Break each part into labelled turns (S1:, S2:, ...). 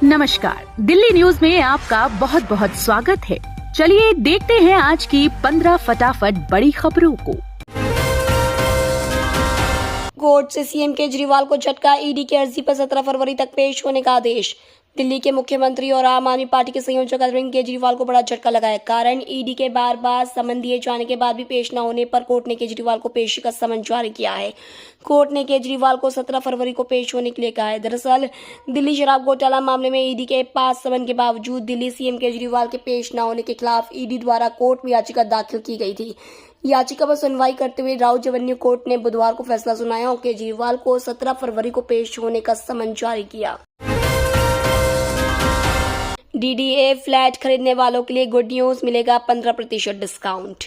S1: नमस्कार, दिल्ली न्यूज में आपका बहुत बहुत स्वागत है। चलिए देखते हैं आज की 15 फटाफट बड़ी खबरों को।
S2: कोर्ट से सीएम केजरीवाल को झटका, ईडी की अर्जी पर 17 फरवरी तक पेश होने का आदेश। दिल्ली के मुख्यमंत्री और आम आदमी पार्टी के संयोजक अरविंद केजरीवाल को बड़ा झटका लगा है। कारण ईडी के बार बार समन दिए जाने के बाद भी पेश न होने पर कोर्ट ने केजरीवाल को पेशी का समन जारी किया है। कोर्ट ने केजरीवाल को 17 फरवरी को पेश होने के लिए कहा है। दरअसल दिल्ली शराब घोटाला मामले में ईडी के पास समन के बावजूद दिल्ली सीएम केजरीवाल के पेश न होने के खिलाफ ईडी द्वारा कोर्ट में याचिका दाखिल की गई थी। याचिका पर सुनवाई करते हुए राउज एवेन्यू कोर्ट ने बुधवार को फैसला सुनाया और केजरीवाल को 17 फरवरी को पेश होने का समन जारी किया। डीडीए फ्लैट खरीदने वालों के लिए गुड न्यूज, मिलेगा 15% डिस्काउंट।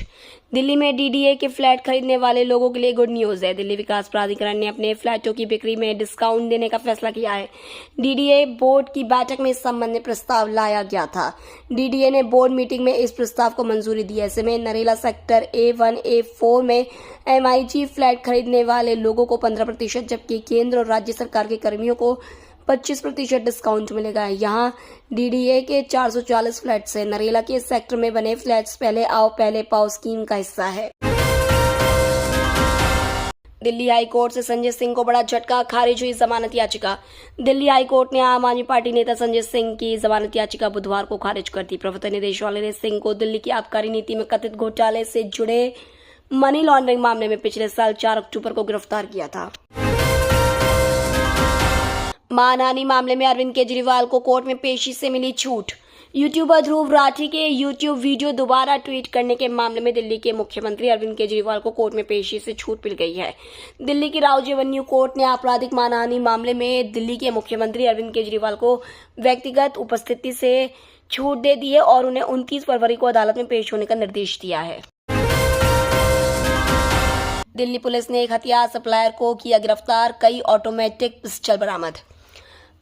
S2: दिल्ली में डीडीए के फ्लैट खरीदने वाले लोगों के लिए गुड न्यूज है। दिल्ली विकास प्राधिकरण ने अपने फ्लैटों की बिक्री में डिस्काउंट देने का फैसला किया है। डीडीए बोर्ड की बैठक में इस संबंध में प्रस्ताव लाया गया था। डीडीए ने बोर्ड मीटिंग में इस प्रस्ताव को मंजूरी दी। ऐसे में नरेला सेक्टर A1 A4 में MIG फ्लैट खरीदने वाले लोगों को 15%, जबकि केंद्र और राज्य सरकार के कर्मियों को 25% डिस्काउंट मिलेगा। यहाँ डीडीए के 440 फ्लैट्स हैं। नरेला के सेक्टर में बने फ्लैट्स पहले आओ पहले पाओ स्कीम का हिस्सा है। दिल्ली हाई कोर्ट से संजय सिंह को बड़ा झटका, खारिज हुई जमानत याचिका। दिल्ली हाई कोर्ट ने आम आदमी पार्टी नेता संजय सिंह की जमानत याचिका बुधवार को खारिज कर दी। प्रवर्तन निदेशालय ने सिंह को दिल्ली की आबकारी नीति में कथित घोटाले से जुड़े मनी लॉन्ड्रिंग मामले में पिछले साल 4 अक्टूबर को गिरफ्तार किया था। मानहानि मामले में अरविंद केजरीवाल को कोर्ट में पेशी से मिली छूट। यूट्यूबर ध्रुव राठी के यूट्यूब वीडियो दोबारा ट्वीट करने के मामले में दिल्ली के मुख्यमंत्री अरविंद केजरीवाल को कोर्ट में पेशी से छूट मिल गई है। दिल्ली की राउज एवेन्यू कोर्ट ने आपराधिक मानहानि मामले में दिल्ली के मुख्यमंत्री अरविंद केजरीवाल को व्यक्तिगत उपस्थिति से छूट दे दी है और उन्हें 29 फरवरी को अदालत में पेश होने का निर्देश दिया है। दिल्ली पुलिस ने एक हथियार सप्लायर को किया गिरफ्तार, कई ऑटोमेटिक पिस्टल बरामद।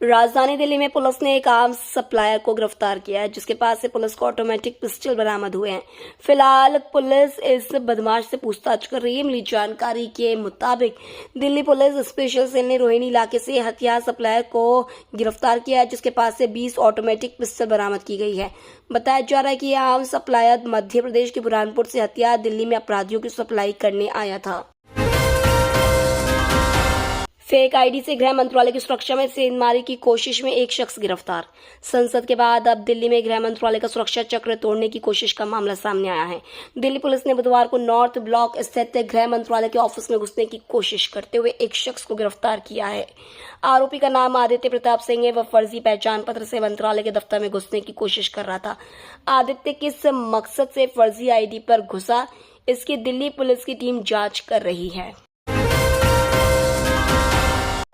S2: राजधानी दिल्ली में पुलिस ने एक आर्म्स सप्लायर को गिरफ्तार किया है, जिसके पास से पुलिस को ऑटोमेटिक पिस्टल बरामद हुए हैं। फिलहाल पुलिस इस बदमाश से पूछताछ कर रही है। मिली जानकारी के मुताबिक दिल्ली पुलिस स्पेशल सेल ने रोहिणी इलाके से हथियार सप्लायर को गिरफ्तार किया है, जिसके पास से 20 ऑटोमेटिक पिस्टल बरामद की गई है। बताया जा रहा है कि यह आर्म्स सप्लायर मध्य प्रदेश के बुरहानपुर से हथियार दिल्ली में अपराधियों की सप्लाई करने आया था। फेक आईडी से गृह मंत्रालय की सुरक्षा में सेंधमारी की कोशिश में एक शख्स गिरफ्तार। संसद के बाद अब दिल्ली में गृह मंत्रालय का सुरक्षा चक्र तोड़ने की कोशिश का मामला सामने आया है। दिल्ली पुलिस ने बुधवार को नॉर्थ ब्लॉक स्थित गृह मंत्रालय के ऑफिस में घुसने की कोशिश करते हुए एक शख्स को गिरफ्तार किया है। आरोपी का नाम आदित्य प्रताप सिंह है। वह फर्जी पहचान पत्र से मंत्रालय के दफ्तर में घुसने की कोशिश कर रहा था। आदित्य किस मकसद से फर्जी आईडी पर घुसा, इसकी दिल्ली पुलिस की टीम जांच कर रही है।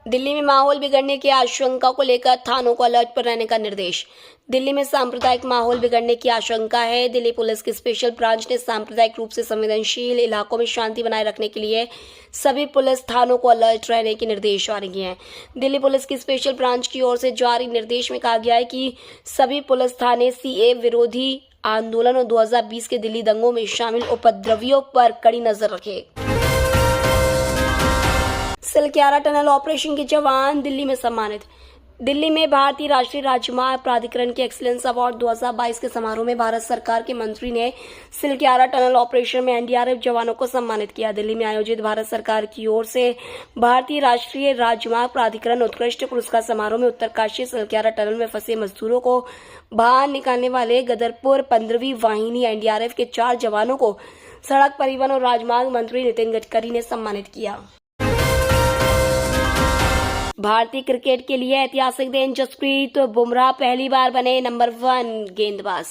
S2: दिल्ली में माहौल बिगड़ने की आशंका को लेकर थानों को अलर्ट पर रहने का निर्देश। दिल्ली में सांप्रदायिक माहौल बिगड़ने की आशंका है। दिल्ली पुलिस की स्पेशल ब्रांच ने सांप्रदायिक रूप से संवेदनशील इलाकों में शांति बनाए रखने के लिए सभी पुलिस थानों को अलर्ट रहने के निर्देश जारी किए हैं। दिल्ली पुलिस की स्पेशल ब्रांच की ओर से जारी निर्देश में कहा गया है कि सभी पुलिस थाने सीए विरोधी आंदोलन और 2020 के दिल्ली दंगों में शामिल उपद्रवियों पर कड़ी नजर रखें। सिलक्यारा टनल ऑपरेशन के जवान दिल्ली में सम्मानित। दिल्ली में भारतीय राष्ट्रीय राजमार्ग प्राधिकरण के एक्सीलेंस अवार्ड 2022 के समारोह में भारत सरकार के मंत्री ने सिलक्यारा टनल ऑपरेशन में एनडीआरएफ जवानों को सम्मानित किया। दिल्ली में आयोजित भारत सरकार की ओर से भारतीय राष्ट्रीय राजमार्ग प्राधिकरण उत्कृष्ट पुरस्कार समारोह में उत्तरकाशी सिलक्यारा टनल में फंसे मजदूरों को बाहर निकालने वाले गदरपुर 15वीं वाहिनी एनडीआरएफ के 4 जवानों को सड़क परिवहन और राजमार्ग मंत्री नितिन गडकरी ने सम्मानित किया। भारतीय क्रिकेट के लिए ऐतिहासिक दिन, जसप्रीत बुमराह पहली बार बने नंबर 1 गेंदबाज।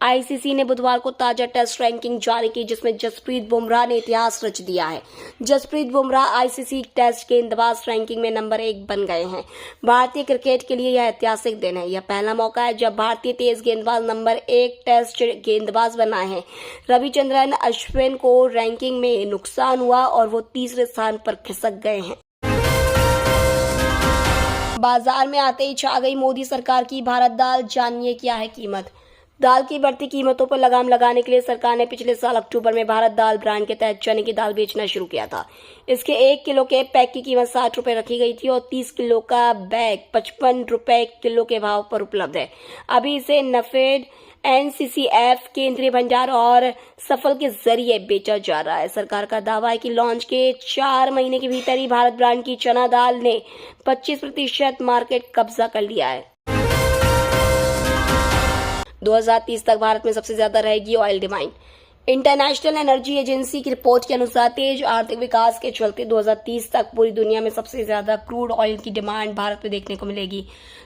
S2: आईसीसी ने बुधवार को ताजा टेस्ट रैंकिंग जारी की, जिसमें जसप्रीत बुमराह ने इतिहास रच दिया है। जसप्रीत बुमराह आईसीसी टेस्ट गेंदबाज रैंकिंग में नंबर 1 बन गए हैं। भारतीय क्रिकेट के लिए यह ऐतिहासिक दिन है। यह पहला मौका है जब भारतीय तेज गेंदबाज नंबर 1 टेस्ट गेंदबाज बनाए हैं। रविचंद्रन अश्विन को रैंकिंग में नुकसान हुआ और वो तीसरे स्थान पर खिसक गए हैं। बाजार में आते ही छा गई मोदी सरकार की भारत दाल, जानिए क्या है कीमत। दाल की बढ़ती कीमतों पर लगाम लगाने के लिए सरकार ने पिछले साल अक्टूबर में भारत दाल ब्रांड के तहत चने की दाल बेचना शुरू किया था। इसके 1 किलो के पैक की कीमत 60 रुपए रखी गई थी और 30 किलो का बैग 55 रुपए किलो के भाव पर उपलब्ध है। अभी इसे नफेड, NCCF, केंद्रीय भंडार और सफल के जरिए बेचा जा रहा है। सरकार का दावा है कि लॉन्च के 4 महीने के भीतर ही भारत ब्रांड की चना दाल ने 25% मार्केट कब्जा कर लिया है। 2030 तक भारत में सबसे ज्यादा रहेगी oil demand. International energy agency की रिपोर्ट के अनुसार तेज आर्थिक विकास के चलते 2030 तक पूरी दुनिया में सबसे ज्यादा क्रूड ऑयल की डिमांड भारत में देखने को मिलेगी।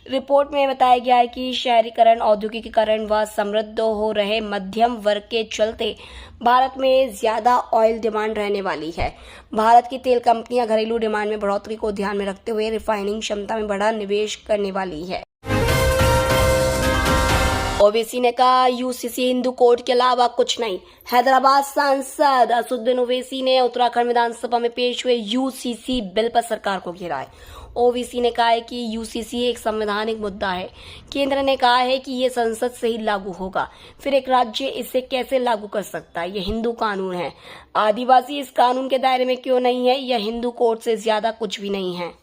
S2: रिपोर्ट में बताया गया है कि शहरीकरण, औद्योगिकीकरण व समृद्ध हो रहे मध्यम वर्ग के चलते भारत में ज्यादा ऑयल डिमांड रहने वाली है। भारत की तेल कंपनियां घरेलू डिमांड में बढ़ोतरी को ध्यान में रखते हुए रिफाइनिंग क्षमता में बड़ा निवेश करने वाली है। ओवैसी ने कहा, यूसीसी हिंदू कोड के अलावा कुछ नहीं। हैदराबाद सांसद असदुद्दीन ओवैसी ने उत्तराखंड विधानसभा में पेश हुए यूसीसी बिल पर सरकार को घेरा है। ओवैसी ने कहा है कि यूसीसी एक संवैधानिक मुद्दा है। केंद्र ने कहा है कि ये संसद से ही लागू होगा, फिर एक राज्य इसे कैसे लागू कर सकता है? यह हिंदू कानून है। आदिवासी इस कानून के दायरे में क्यों नहीं है? यह हिंदू कोड से ज्यादा कुछ भी नहीं है।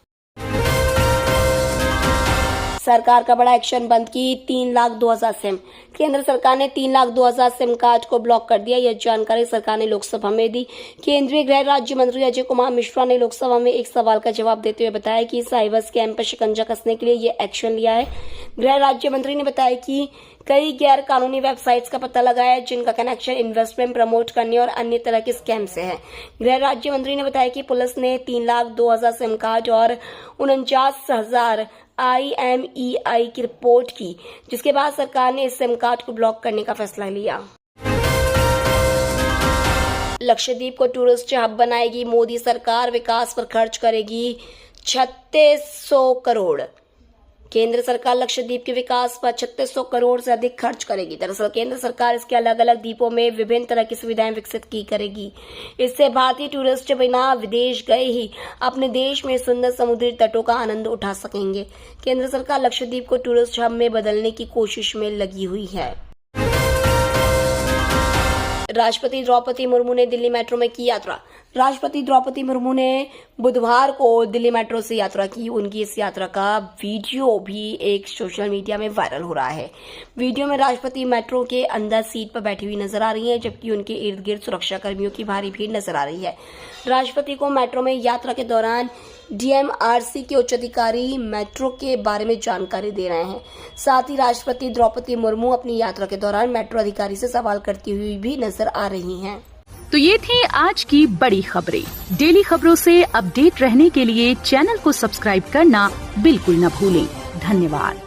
S2: सरकार का बड़ा एक्शन, बंद की 3,02,000 सिम। केंद्र सरकार ने 3,02,000 सिम कार्ड को ब्लॉक कर दिया। यह जानकारी सरकार ने लोकसभा में दी। केंद्रीय गृह राज्य मंत्री अजय कुमार मिश्रा ने लोकसभा में एक सवाल का जवाब देते हुए बताया कि साइबर स्कैम पर शिकंजा कसने के लिए यह एक्शन लिया है। गृह राज्य मंत्री ने बताया कि कई गैर कानूनी वेबसाइट्स का पता लगाया है जिनका कनेक्शन इन्वेस्टमेंट प्रमोट करने और अन्य तरह के स्कैम से है। गृह राज्य मंत्री ने बताया कि पुलिस ने 3,02,000 सिम कार्ड और 49,000 IMEI की रिपोर्ट की, जिसके बाद सरकार ने इस सिम कार्ड को ब्लॉक करने का फैसला लिया। लक्षद्वीप को टूरिस्ट हब बनाएगी मोदी सरकार, विकास पर खर्च करेगी 3600 करोड़। केंद्र सरकार लक्षद्वीप के विकास पर 3600 करोड़ से अधिक खर्च करेगी। दरअसल केंद्र सरकार इसके अलग अलग द्वीपों में विभिन्न तरह की सुविधाएं विकसित की करेगी। इससे भारतीय टूरिस्ट बिना विदेश गए ही अपने देश में सुंदर समुद्री तटों का आनंद उठा सकेंगे। केंद्र सरकार लक्षद्वीप को टूरिस्ट हब में बदलने की कोशिश में लगी हुई है। राष्ट्रपति द्रौपदी मुर्मू ने दिल्ली मेट्रो में की यात्रा। राष्ट्रपति द्रौपदी मुर्मू ने बुधवार को दिल्ली मेट्रो से यात्रा की। उनकी इस यात्रा का वीडियो भी एक सोशल मीडिया में वायरल हो रहा है। वीडियो में राष्ट्रपति मेट्रो के अंदर सीट पर बैठी हुई नजर आ रही है, जबकि उनके इर्द गिर्द सुरक्षा कर्मियों की भारी भीड़ नजर आ रही है। राष्ट्रपति को मेट्रो में यात्रा के दौरान DMRC के उच्च अधिकारी मेट्रो के बारे में जानकारी दे रहे हैं। साथ ही राष्ट्रपति द्रौपदी मुर्मू अपनी यात्रा के दौरान मेट्रो अधिकारी से सवाल करती हुई भी नजर आ रही हैं।
S1: तो ये थी आज की बड़ी खबरें। डेली खबरों से अपडेट रहने के लिए चैनल को सब्सक्राइब करना बिल्कुल न भूलें। धन्यवाद।